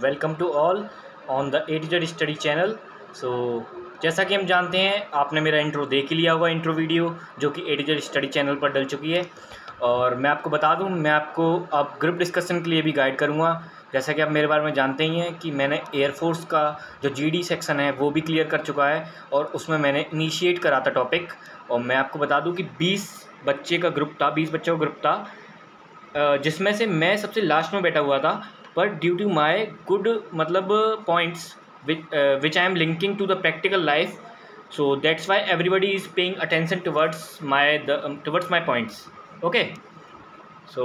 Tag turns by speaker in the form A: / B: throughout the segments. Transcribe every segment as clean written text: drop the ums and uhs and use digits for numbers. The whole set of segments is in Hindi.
A: Welcome to all on the edited study channel. So जैसा कि हम जानते हैं, आपने मेरा इंट्रो देख ही लिया होगा, इंट्रो वीडियो जो कि एडिटेड स्टडी चैनल पर डल चुकी है। और मैं आपको बता दूं, मैं आपको अब ग्रुप डिस्कशन के लिए भी गाइड करूंगा। जैसा कि आप मेरे बारे में जानते ही हैं कि मैंने एयरफोर्स का जो जीडी सेक्शन है वो भी क्लियर कर चुका है और उसमें मैंने इनिशिएट करा था टॉपिक। और मैं आपको बता दूँ कि 20 बच्चे का ग्रुप था, 20 बच्चों का ग्रुप था, जिसमें से मैं सबसे लास्ट में बैठा हुआ था। पर due to my good points which I am linking to the practical life, so that's why everybody is paying attention towards my points. Okay, so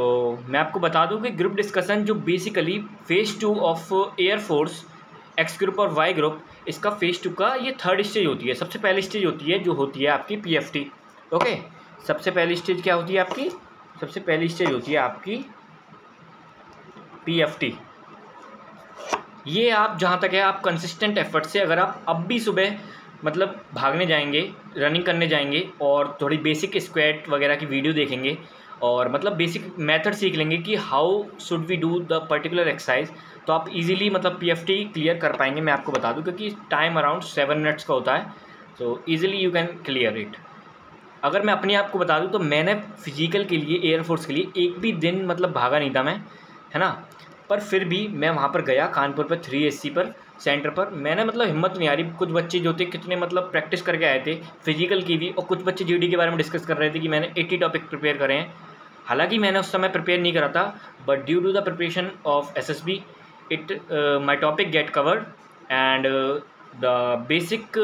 A: मैं आपको बता दूं कि ग्रुप डिस्कशन जो basically phase 2 of air force x group और वाई ग्रुप, इसका फेज़ 2 का ये थर्ड स्टेज होती है। सबसे पहली स्टेज होती है जो होती है आपकी PFT। ओके, सबसे पहली स्टेज क्या होती है आपकी? सबसे पहली स्टेज होती है आपकी PFT। ये आप जहाँ तक है, आप कंसिस्टेंट एफर्ट से अगर आप अब भी सुबह भागने जाएंगे, रनिंग करने जाएंगे और थोड़ी बेसिक स्क्वाट वगैरह की वीडियो देखेंगे और बेसिक मेथड सीख लेंगे कि how should we do the particular exercise, तो आप इजीली PFT क्लियर कर पाएंगे। मैं आपको बता दूं क्योंकि टाइम अराउंड 7 मिनट्स का होता है, so easily you can clear it. अगर मैं अपने आप को बता दूं तो मैंने फिजिकल के लिए, एयरफोर्स के लिए एक भी दिन भागा नहीं था मैं, है ना। पर फिर भी मैं वहाँ पर गया, कानपुर पर 3SC पर सेंटर पर। मैंने हिम्मत नहीं आ रही। कुछ बच्चे जो थे कितने प्रैक्टिस करके आए थे फिजिकल की भी, और कुछ बच्चे जीडी के बारे में डिस्कस कर रहे थे कि मैंने 80 टॉपिक प्रिपेयर करे हैं। हालांकि मैंने उस समय प्रिपेयर नहीं करा था, but due to the preparation of SSB my topic get covered and the basic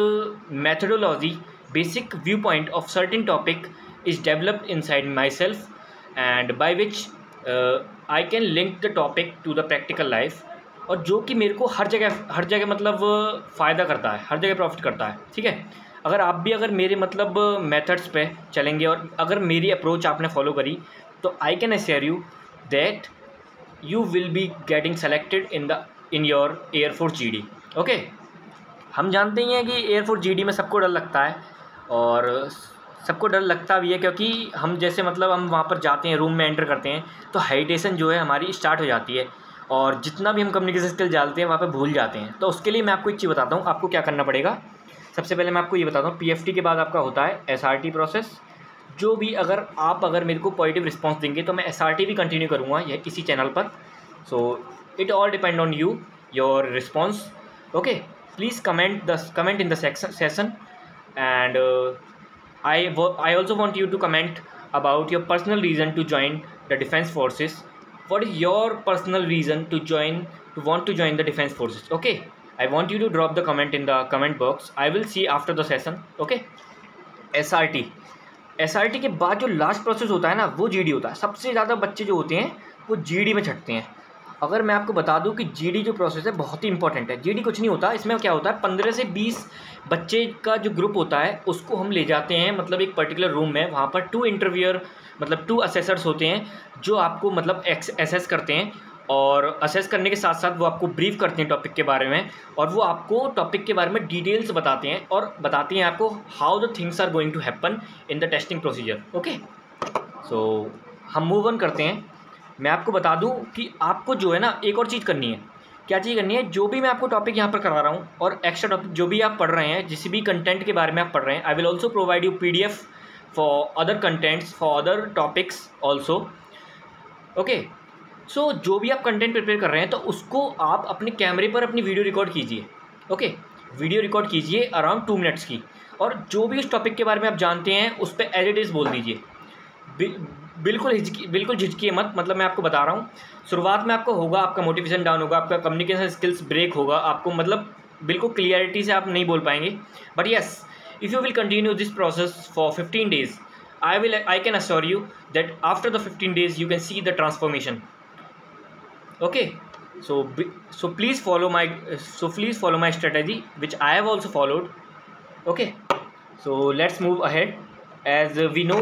A: methodology, basic viewpoint of certain topic is developed inside myself, and by which I can link the topic to the practical life, और जो कि मेरे को हर जगह फ़ायदा करता है, हर जगह प्रॉफिट करता है। ठीक है, अगर आप भी मेरे मेथड्स पे चलेंगे और अगर मेरी अप्रोच आपने फॉलो करी, तो आई can assure you that you will be getting selected in your air force GD। Okay, हम जानते ही हैं कि एयरफोर्स GD में सबको डर लगता है, और सबको डर लगता भी है क्योंकि हम जैसे हम वहाँ पर जाते हैं, रूम में एंटर करते हैं, तो हाइटेशन जो है हमारी स्टार्ट हो जाती है और जितना भी हम कम्युनिकेशन स्किल डालते हैं वहाँ पर भूल जाते हैं। तो उसके लिए मैं आपको एक चीज़ बताता हूँ, आपको क्या करना पड़ेगा। सबसे पहले मैं आपको ये बताता हूँ, PFT के बाद आपका होता है SRT प्रोसेस। जो भी अगर मेरे को पॉजिटिव रिस्पॉन्स देंगे तो मैं SRT भी कंटिन्यू करूँगा यह इसी चैनल पर। So it all depend on you, your response. Okay, please comment in the session, and I also want you to comment about your personal reason to join the defense forces. What is your personal reason to want to join the defense forces? Okay, I want you to drop the comment in the comment box. I will see after the session. Okay, SRT के बाद जो लास्ट प्रोसेस होता है ना, वो GD होता है। सबसे ज़्यादा बच्चे जो होते हैं वो GD में छटते हैं। अगर मैं आपको बता दूं कि GD जो प्रोसेस है बहुत ही इंपॉर्टेंट है। GD कुछ नहीं होता, इसमें क्या होता है, 15 से 20 बच्चे का जो ग्रुप होता है उसको हम ले जाते हैं एक पर्टिकुलर रूम में। वहाँ पर 2 इंटरव्यूअर 2 असेसर्स होते हैं जो आपको असेस करते हैं, और असेस करने के साथ साथ वो आपको ब्रीफ करते हैं टॉपिक के बारे में, और वो आपको टॉपिक के बारे में डिटेल्स बताते हैं और बताती हैं आपको how the things are going to happen in the testing procedure. Okay, so हम मूव ऑन करते हैं। मैं आपको बता दूं कि आपको जो है ना, एक और चीज़ करनी है। क्या चीज़ करनी है? जो भी मैं आपको टॉपिक यहाँ पर करा रहा हूँ और एक्स्ट्रा टॉपिक जो भी आप पढ़ रहे हैं, जिस भी कंटेंट के बारे में आप पढ़ रहे हैं, I will also provide you PDF for other contents for other topics also. Okay, so जो भी आप कंटेंट प्रिपेयर कर रहे हैं तो उसको आप अपने कैमरे पर अपनी वीडियो रिकॉर्ड कीजिए। ओके, वीडियो रिकॉर्ड कीजिए अराउंड 2 मिनट्स की, और जो भी उस टॉपिक के बारे में आप जानते हैं उस पर एज इट इज़ बोल दीजिए। बिल्कुल झिझकिए मत। मैं आपको बता रहा हूँ, शुरुआत में आपको होगा, आपका मोटिवेशन डाउन होगा, आपका कम्युनिकेशन स्किल्स ब्रेक होगा, आपको बिल्कुल क्लियरिटी से आप नहीं बोल पाएंगे। But yes, if you will continue this process for 15 days, I can assure you that after the 15 days you can see the transformation. Okay, so please follow my strategy which I have also followed. Okay, so let's move ahead. As we know,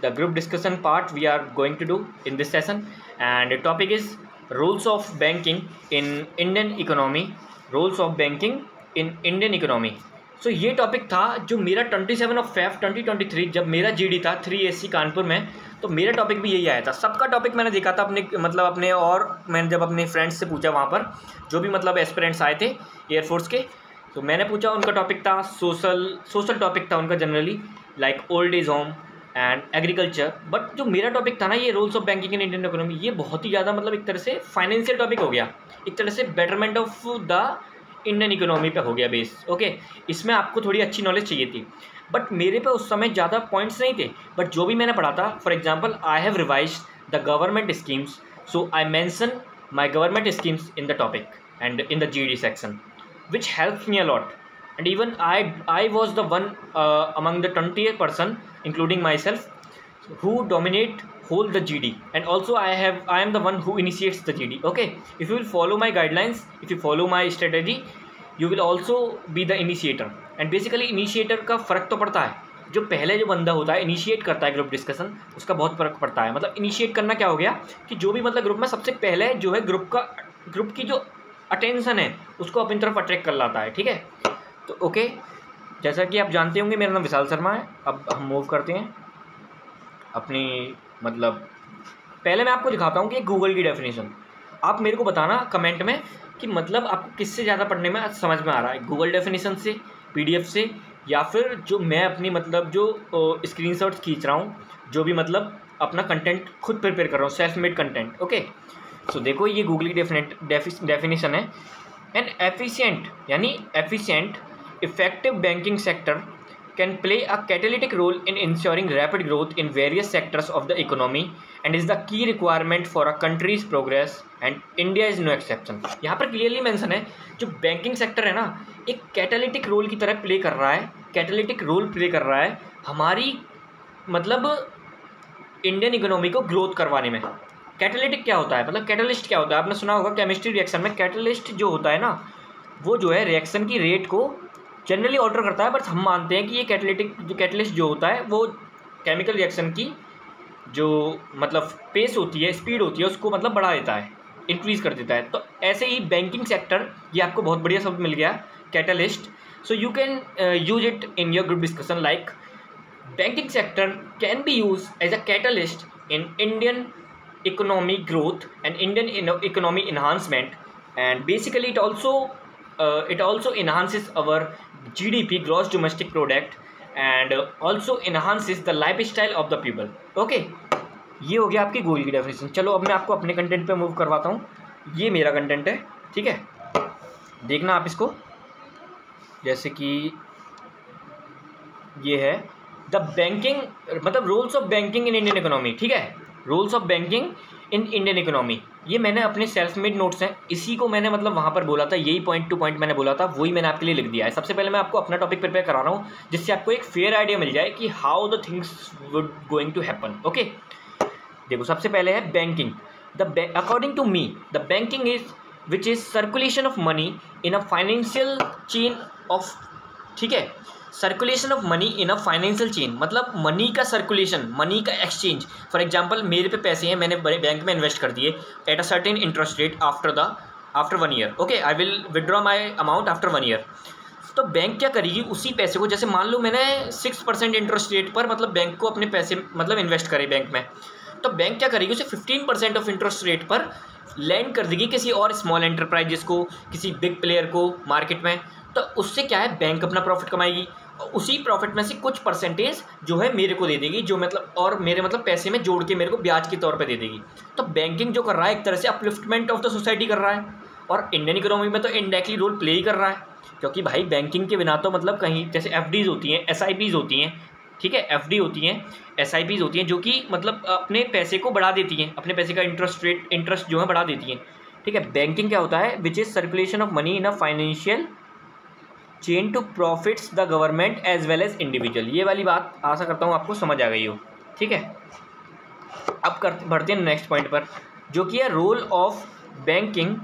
A: the group discussion part we are going to do in this session, and the topic is roles of banking in Indian economy. So ये टॉपिक था जो मेरा 27 Feb 2023 जब मेरा GD था 3SC कानपुर में, तो मेरा टॉपिक भी यही आया था। सबका टॉपिक मैंने देखा था अपने मतलब अपने, और मैंने जब अपने फ्रेंड्स से पूछा वहाँ पर जो भी मतलब एस्पिरेंट्स आए थे एयरफोर्स के, तो मैंने पूछा, उनका टॉपिक था सोशल टॉपिक था उनका generally, like old age home and agriculture. But जो मेरा टॉपिक था ना, ये roles of banking in Indian economy, ये बहुत ही ज़्यादा मतलब एक तरह से फाइनेंशियल टॉपिक हो गया, एक तरह से betterment of the Indian economy पे हो गया बेस। ओके, इसमें आपको थोड़ी अच्छी नॉलेज चाहिए थी, बट मेरे पे उस समय ज़्यादा पॉइंट्स नहीं थे। बट जो भी मैंने पढ़ा था, for example I have revised the government schemes, so I mention my government schemes in the topic and in the GD section, which helps me a lot. And even I was the one among the 20th person, including myself, who dominate whole the GD. And also I am the one who initiates the GD. Okay, if you will follow my guidelines, if you follow my strategy, you will also be the initiator. And basically initiator का फ़र्क तो पड़ता है, जो पहले जो बंदा होता है इनिशिएट करता है ग्रुप डिस्कशन, उसका बहुत फ़र्क पड़ता है। मतलब इनिशिएट करना क्या हो गया कि जो भी मतलब ग्रुप में सबसे पहले जो है ग्रुप की जो अटेंशन है उसको अपनी तरफ अट्रैक्ट कर लाता है। ठीक है, तो ओके, जैसा कि आप जानते होंगे मेरा नाम विशाल शर्मा है। अब हम मूव करते हैं अपनी मतलब, पहले मैं आपको दिखाता हूँ कि गूगल की डेफिनेशन, आप मेरे को बताना कमेंट में कि मतलब आपको किससे ज़्यादा पढ़ने में समझ में आ रहा है, गूगल डेफिनेशन से, PDF से, या फिर जो मैं अपनी मतलब जो स्क्रीनशॉट्स खींच रहा हूँ, जो भी मतलब अपना कंटेंट खुद प्रिपेयर कर रहा हूँ, self made content. Okay, so देखो ये गूगल की डेफिनेशन है, एन एफिशिएंट यानी efficient effective banking sector can play a catalytic role in ensuring rapid growth in various sectors of the economy and is the key requirement for a country's progress and India is no exception. यहाँ पर क्लियरली मेंशन है जो बैंकिंग सेक्टर है ना, एक कैटालिटिक रोल की तरह प्ले कर रहा है, कैटालिटिक रोल प्ले कर रहा है हमारी मतलब इंडियन इकोनॉमी को ग्रोथ करवाने में। कैटालिटिक क्या होता है, मतलब कैटलिस्ट क्या होता है, आपने सुना होगा केमिस्ट्री रिएक्शन में कैटलिस्ट जो होता है ना, वो जो है रिएक्शन की रेट को जनरली ऑल्टर करता है, बट हम मानते हैं कि ये कैटलिस्ट जो होता है वो केमिकल रिएक्शन की जो मतलब पेस होती है, स्पीड होती है, उसको मतलब बढ़ा देता है, इंक्रीज़ कर देता है। तो ऐसे ही बैंकिंग सेक्टर, ये आपको बहुत बढ़िया शब्द मिल गया catalyst, so you can use it in your group discussion, like banking sector can be use as a catalyst in Indian economic growth and Indian economy enhancement, and basically it also enhances our GDP, gross domestic product, and also enhances the lifestyle of the people. Okay, ये हो गया आपकी गूगल की डेफिनेशन। चलो अब मैं आपको अपने कंटेंट पे मूव करवाता हूँ, ये मेरा कंटेंट है। ठीक है, देखना आप इसको, जैसे कि ये है द बैंकिंग मतलब roles of banking in Indian economy. ठीक है, rules of banking in Indian economy, ये मैंने अपने सेल्फ मेड नोट्स हैं, इसी को मैंने मतलब वहाँ पर बोला था, यही पॉइंट टू पॉइंट मैंने बोला था, वही मैंने आपके लिए लिख दिया है। सबसे पहले मैं आपको अपना टॉपिक प्रिपेयर करा रहा हूँ, जिससे आपको एक फेयर आइडिया मिल जाए कि how the things would going to happen. Okay, देखो सबसे पहले है banking. According to me the banking is which is circulation of money in a financial chain of, ठीक है, circulation of money in a financial chain, मतलब मनी का सर्कुलेशन, मनी का एक्सचेंज। फॉर एग्जांपल मेरे पे पैसे हैं, मैंने बैंक में इन्वेस्ट कर दिए at a certain interest rate after 1 year. Okay, I will withdraw my amount after 1 year. तो बैंक क्या करेगी, उसी पैसे को, जैसे मान लो मैंने 6% इंटरेस्ट रेट पर मतलब बैंक को अपने पैसे मतलब इन्वेस्ट करे बैंक में, तो बैंक क्या करेगी, उसे 15% ऑफ इंटरेस्ट रेट पर लैंड कर देगी किसी और स्मॉल एंटरप्राइजेस को, किसी बिग प्लेयर को मार्केट में। तो उससे क्या है, बैंक अपना प्रॉफिट कमाएगी, उसी प्रॉफिट में से कुछ परसेंटेज जो है मेरे को दे देगी, जो मतलब और मेरे मतलब पैसे में जोड़ के मेरे को ब्याज के तौर पे दे देगी। तो बैंकिंग जो कर रहा है एक तरह से अपलिफ्टमेंट ऑफ द सोसाइटी कर रहा है, और इंडियन इकोनॉमी में तो इनडायरेक्टली रोल प्ले ही कर रहा है, क्योंकि भाई बैंकिंग के बिना तो मतलब कहीं, जैसे FDs होती हैं, SIPs होती हैं, ठीक है, FD होती हैं, SIPs होती हैं, जो कि मतलब अपने पैसे को बढ़ा देती हैं, अपने पैसे का इंटरेस्ट जो है बढ़ा देती हैं। ठीक है, बैंकिंग क्या होता है, which is circulation of money in a financial chain to profits the government as well as individual. ये वाली बात आशा करता हूँ आपको समझ आ गई हो। ठीक है, अब बढ़ते हैं नेक्स्ट पॉइंट पर, जो कि है role of banking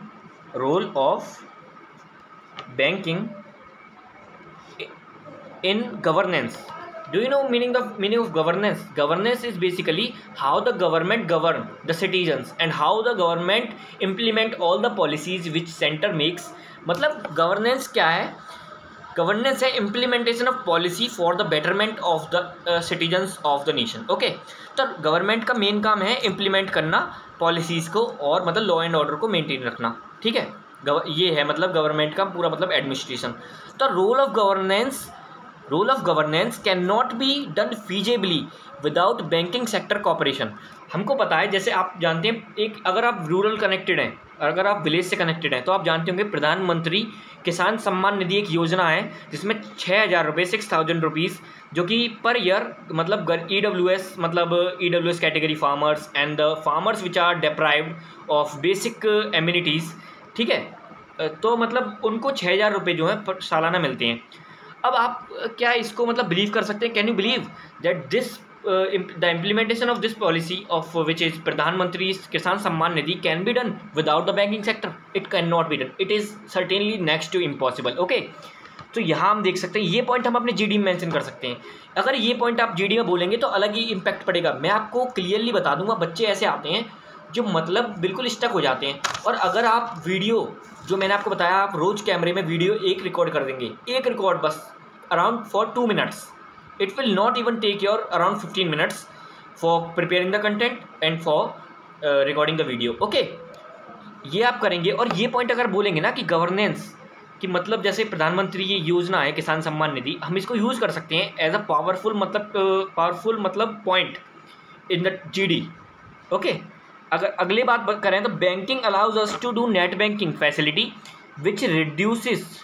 A: in governance. Do you know meaning of governance? Governance is basically how the government govern the citizens and how the government implement all the policies which center makes. मतलब governance क्या है, गवर्नेंस है implementation of policy for the betterment of the citizens of the nation. Okay, तो गवर्नमेंट का मेन काम है इम्प्लीमेंट करना पॉलिसीज़ को और मतलब लॉ एंड ऑर्डर को मेंटेन रखना, ठीक है। ये है मतलब गवर्नमेंट का पूरा मतलब एडमिनिस्ट्रेशन। तो role of governance can not be done feasibly without banking sector cooperation. हमको पता है, जैसे आप जानते हैं, एक अगर आप रूरल कनेक्टेड हैं, अगर आप विलेज से कनेक्टेड हैं, तो आप जानते होंगे प्रधानमंत्री किसान सम्मान निधि एक योजना है जिसमें 6,000 रुपये 6,000 रुपीज़ जो कि पर ईयर मतलब EWS category farmers and the farmers which are deprived of basic amenities, ठीक है। तो मतलब उनको 6,000 रुपये जो है सालाना मिलते हैं। अब आप क्या इसको मतलब बिलीव कर सकते हैं? Can you believe that this the implementation of this policy of which is प्रधानमंत्री किसान Samman Nidhi can be done without the banking sector? It cannot be done. It is certainly next to impossible. Okay, तो यहाँ हम देख सकते हैं, ये पॉइंट हम अपने जीडी में मेंशन कर सकते हैं। अगर ये पॉइंट आप जीडी में बोलेंगे तो अलग ही इम्पैक्ट पड़ेगा। मैं आपको क्लियरली बता दूंगा, बच्चे ऐसे आते हैं जो मतलब बिल्कुल स्टक हो जाते हैं, और अगर आप वीडियो जो मैंने आपको बताया, आप रोज़ कैमरे में वीडियो एक रिकॉर्ड कर देंगे, एक रिकॉर्ड बस around for 2 minutes, it will not even take your around 15 minutes for preparing the content and for recording the video. Okay, ये आप करेंगे। और ये पॉइंट अगर बोलेंगे ना कि गवर्नेंस कि मतलब जैसे प्रधानमंत्री ये योजना है किसान सम्मान निधि, हम इसको यूज़ कर सकते हैं एज अ पावरफुल मतलब point in the GD. Okay, अगर अगले बात करें तो banking allows us to do net banking facility which reduces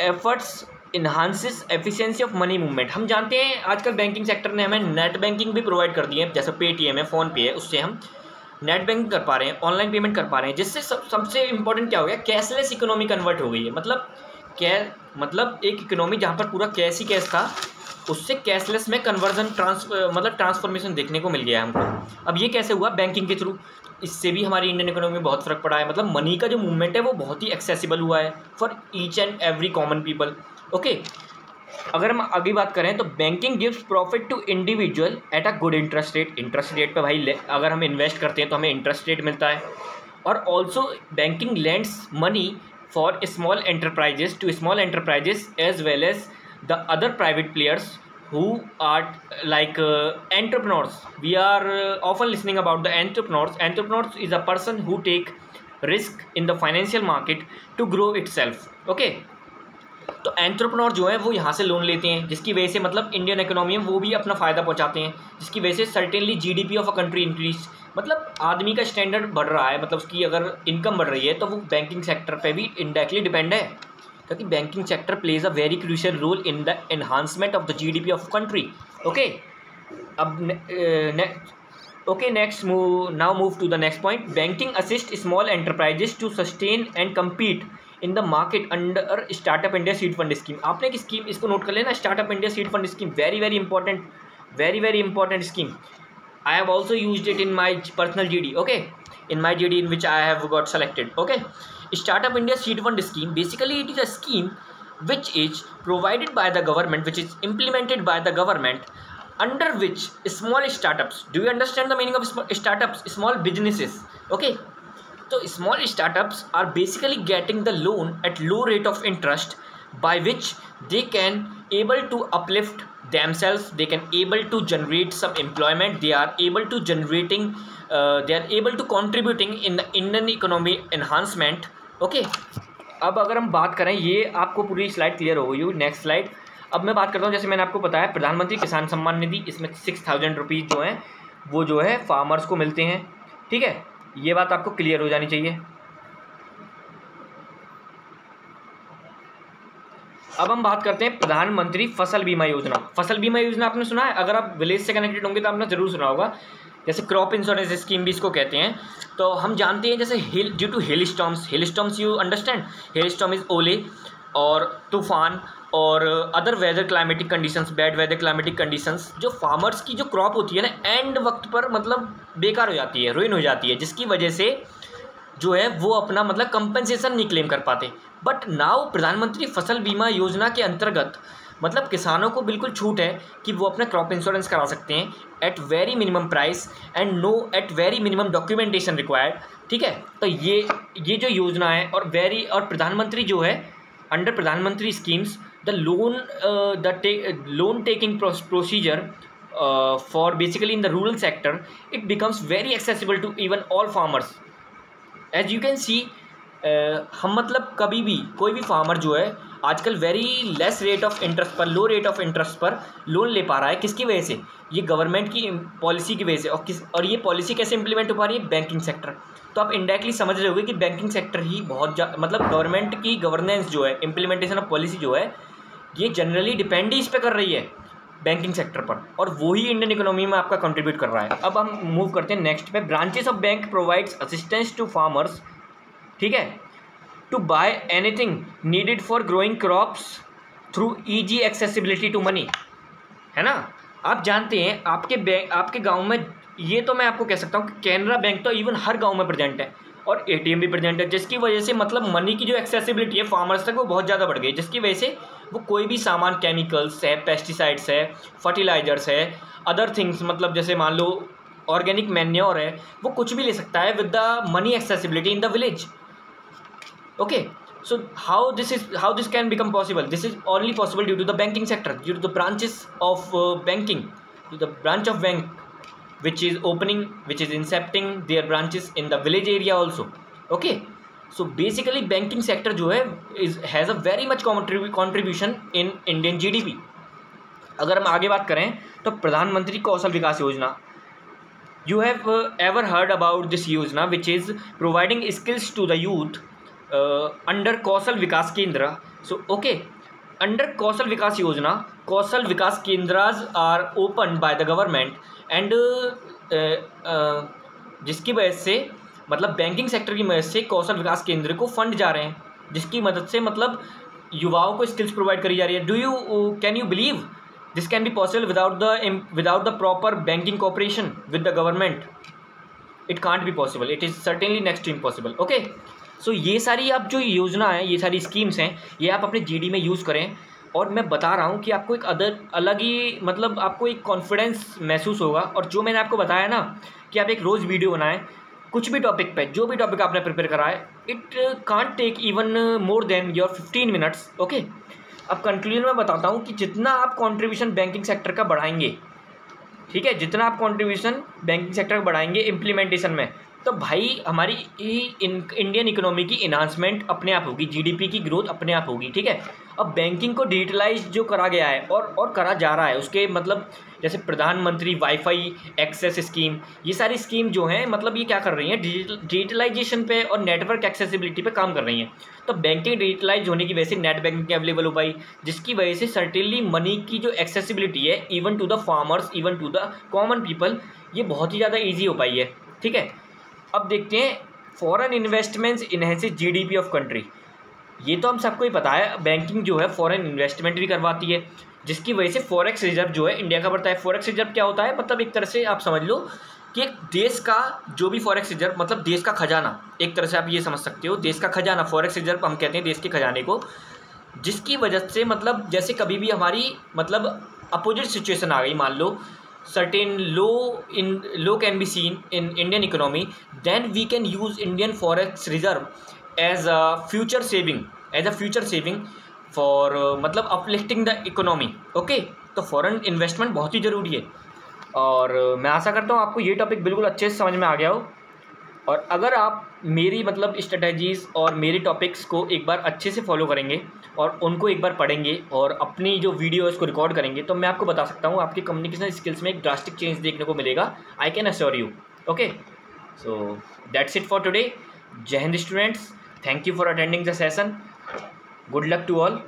A: efforts enhances efficiency of money movement. हम जानते हैं आजकल बैंकिंग सेक्टर ने हमें नेट बैंकिंग भी प्रोवाइड कर दी है, जैसे पेटीएम है, फ़ोनपे है, उससे हम नेट बैंकिंग कर पा रहे हैं, ऑनलाइन पेमेंट कर पा रहे हैं, जिससे सबसे इंपॉर्टेंट क्या हो गया, कैशलेस इकोनॉमी कन्वर्ट हो गई है। मतलब एक इकोनॉमी जहाँ पर पूरा कैश ही कैश था, उससे कैशलेस में कन्वर्जन ट्रांसफॉर्मेशन देखने को मिल गया है हमको। अब ये कैसे हुआ? बैंकिंग के थ्रू। इससे भी हमारी इंडियन इकोनॉमी में बहुत फ़र्क पड़ा है, मतलब मनी का जो मूवमेंट है वो बहुत ही एक्सेसिबल हुआ है for each and every common people. Okay, अगर हम आगे बात करें तो banking gives profit to individual at a good interest rate पे भाई अगर हम इन्वेस्ट करते हैं तो हमें इंटरेस्ट रेट मिलता है। और also banking lends money for small enterprises to small enterprises as well as the other private players who are like entrepreneurs. We are often listening about the entrepreneurs. Entrepreneurs is a person who take risk in the financial market to grow itself. Okay, तो एंटरप्रेन्योर जो है वो यहाँ से लोन लेते हैं, जिसकी वजह से मतलब इंडियन इकोनॉमी में वो भी अपना फ़ायदा पहुँचाते हैं, जिसकी वजह से certainly GDP of a country increase, मतलब आदमी का स्टैंडर्ड बढ़ रहा है, मतलब उसकी अगर इनकम बढ़ रही है तो वो बैंकिंग सेक्टर पे भी इनडायरेक्टली डिपेंड है, क्योंकि banking sector plays a very crucial role in the enhancement of the GDP of country. Okay, अब next now move to the next point. Banking assist small enterprises to sustain and compete in the market under startup India seed fund scheme. आपने एक स्कीम इसको नोट कर लेना, startup India seed fund scheme, very very important scheme. I have also used it in my personal GD, okay, in my GD in which I have got selected. Okay, Startup India Seed Fund Scheme, basically it is a scheme which is provided by the government, which is implemented by the government, under which small startups, do you understand the meaning of startups? Small businesses. Okay, so small startups are basically getting the loan at low rate of interest, by which they can able to uplift themselves, they can able to generate some employment, they are able to contributing in the Indian economy enhancement. Okay, अब अगर हम बात करें, ये आपको पूरी स्लाइड क्लियर हो गई हो। नेक्स्ट स्लाइड, अब मैं बात करता हूँ, जैसे मैंने आपको बताया प्रधानमंत्री किसान सम्मान निधि, इसमें 6,000 रुपीज़ जो हैं वो जो है फार्मर्स को मिलते हैं, ठीक है, ये बात आपको क्लियर हो जानी चाहिए। अब हम बात करते हैं प्रधानमंत्री फसल बीमा योजना। फसल बीमा योजना आपने सुना है? अगर आप विलेज से कनेक्टेड होंगे तो आपने ज़रूर सुना होगा, जैसे क्रॉप इंश्योरेंस स्कीम भी इसको कहते हैं। तो हम जानते हैं जैसे due to hail storms you understand, hail storm is ओले और तूफान और other weather climatic conditions, bad weather climatic conditions, जो फार्मर्स की जो क्रॉप होती है ना एंड वक्त पर मतलब बेकार हो जाती है, रुइन हो जाती है, जिसकी वजह से जो है वो अपना मतलब कंपनसेशन नहीं क्लेम कर पाते। बट नाउ प्रधानमंत्री फसल बीमा योजना के अंतर्गत मतलब किसानों को बिल्कुल छूट है कि वो अपना क्रॉप इंश्योरेंस करा सकते हैं at very minimum price and no at very minimum documentation required, ठीक है। तो ये जो योजना है और प्रधानमंत्री जो है under Pradhan Mantri schemes, the loan taking procedure for basically in the rural sector, it becomes very accessible to even all farmers. As you can see, हम मतलब कभी भी कोई भी फार्मर जो है आजकल very less rate of interest पर, लो रेट ऑफ इंटरेस्ट पर लोन ले पा रहा है. किसकी वजह से? ये गवर्नमेंट की पॉलिसी की वजह से. और ये पॉलिसी कैसे इंप्लीमेंट हो पा रही है? Banking sector. तो आप इनडायरेक्टली समझ रहे होगे कि बैंकिंग सेक्टर ही बहुत मतलब गवर्नमेंट की गवर्नेंस जो है, इम्प्लीमेंटेशन ऑफ पॉलिसी जो है, ये जनरली डिपेंड ही इस पर कर रही है, बैंकिंग सेक्टर पर, और वही इंडियन इकोनॉमी में आपका कंट्रीब्यूट कर रहा है. अब हम मूव करते हैं नेक्स्ट पे. Branches of bank provides assistance to farmers, ठीक है, to buy anything needed for growing crops through easy accessibility to money, है ना. आप जानते हैं आपके गांव में, ये तो मैं आपको कह सकता हूँ कि कैनरा बैंक तो इवन हर गांव में प्रेजेंट है और एटीएम भी प्रेजेंट है, जिसकी वजह से मतलब मनी की जो एक्सेसिबिलिटी है फार्मर्स तक वो बहुत ज़्यादा बढ़ गई, जिसकी वजह से वो कोई भी सामान, केमिकल्स है, पेस्टिसाइड्स है, फर्टिलाइजर्स है, अदर थिंग्स, मतलब जैसे मान लो ऑर्गेनिक मैन्योर है, वो कुछ भी ले सकता है with the money accessibility in the village. Okay, so how this can become possible? This is only possible due to the banking sector, due to the branches of banking, to the branch of bank which is incepting their branches in the village area also. Okay, so basically banking sector जो है has a very much contribution in Indian GDP. अगर हम आगे बात करें तो प्रधानमंत्री कौशल विकास योजना, you have ever heard about this योजना which is providing skills to the youth under कौशल विकास केंद्र. So okay, under कौशल विकास योजना, कौशल विकास केंद्रास are opened by the government and जिसकी वजह से मतलब बैंकिंग सेक्टर की मदद से कौशल विकास केंद्र को फंड जा रहे हैं, जिसकी मदद से मतलब युवाओं को स्किल्स प्रोवाइड करी जा रही है. Can you believe this can be possible without the proper banking cooperation with the government? It can't be possible, it is certainly next to impossible. Okay, so ये सारी आप जो योजना है, ये सारी स्कीम्स हैं, ये आप अपने जीडी में यूज़ करें. और मैं बता रहा हूँ कि आपको एक अलग ही मतलब आपको एक कॉन्फिडेंस महसूस होगा. और जो मैंने आपको बताया ना कि आप एक रोज़ वीडियो बनाएं कुछ भी टॉपिक पे, जो भी टॉपिक आपने प्रिपेयर करा है, it can't take even more than your 15 minutes. Okay, अब कंक्लूजन में बताता हूँ कि जितना आप कंट्रीब्यूशन बैंकिंग सेक्टर का बढ़ाएंगे, ठीक है, जितना आप कंट्रीब्यूशन बैंकिंग सेक्टर का बढ़ाएंगे इम्प्लीमेंटेशन में, तो भाई हमारी इंडियन इकोनॉमी की इन्हांसमेंट अपने आप होगी, जीडीपी की ग्रोथ अपने आप होगी. ठीक है, अब बैंकिंग को डिजिटलाइज जो करा गया है और करा जा रहा है, उसके मतलब जैसे प्रधानमंत्री वाईफाई एक्सेस स्कीम, ये सारी स्कीम जो हैं मतलब ये क्या कर रही हैं, डिजिटलाइजेशन पे और नेटवर्क एक्सेसिबिलिटी पे काम कर रही हैं. तो बैंकिंग डिजिटलाइज होने की वजह से नेट बैंकिंग अवेलेबल हो पाई, जिसकी वजह से सर्टेनली मनी की जो एक्सेसिबिलिटी है even to the farmers, even to the common people, ये बहुत ही ज़्यादा ईजी हो पाई है. ठीक है, अब देखते हैं foreign investments enhances GDP of country. ये तो हम सबको ही पता है, बैंकिंग जो है फॉरेन इन्वेस्टमेंट भी करवाती है, जिसकी वजह से फॉरेक्स रिजर्व जो है इंडिया का बढ़ता है. फॉरेक्स रिजर्व क्या होता है, मतलब एक तरह से आप समझ लो कि एक देश का जो भी फॉरेक्स रिजर्व, मतलब देश का खजाना, एक तरह से आप ये समझ सकते हो, देश का खजाना, फॉरेक्स रिजर्व हम कहते हैं देश के खजाने को, जिसकी वजह से मतलब जैसे कभी भी हमारी मतलब अपोजिट सिचुएशन आ गई, मान लो certain low can be seen in Indian economy, then we can use Indian forex reserve as a future saving for मतलब uplifting the economy. ओके, तो फॉरेन इन्वेस्टमेंट बहुत ही ज़रूरी है. और मैं आशा करता हूँ आपको ये टॉपिक बिल्कुल अच्छे से समझ में आ गया हो. और अगर आप मेरी मतलब स्ट्रेटजीज़ और मेरी टॉपिक्स को एक बार अच्छे से फॉलो करेंगे और उनको एक बार पढ़ेंगे और अपनी जो वीडियोज़ को रिकॉर्ड करेंगे, तो मैं आपको बता सकता हूँ आपकी कम्युनिकेशन स्किल्स में एक ड्रास्टिक चेंज देखने को मिलेगा. I can assure you. Okay, so that's it for today. जय हिंद students, thank you for attending the session. Good luck to all.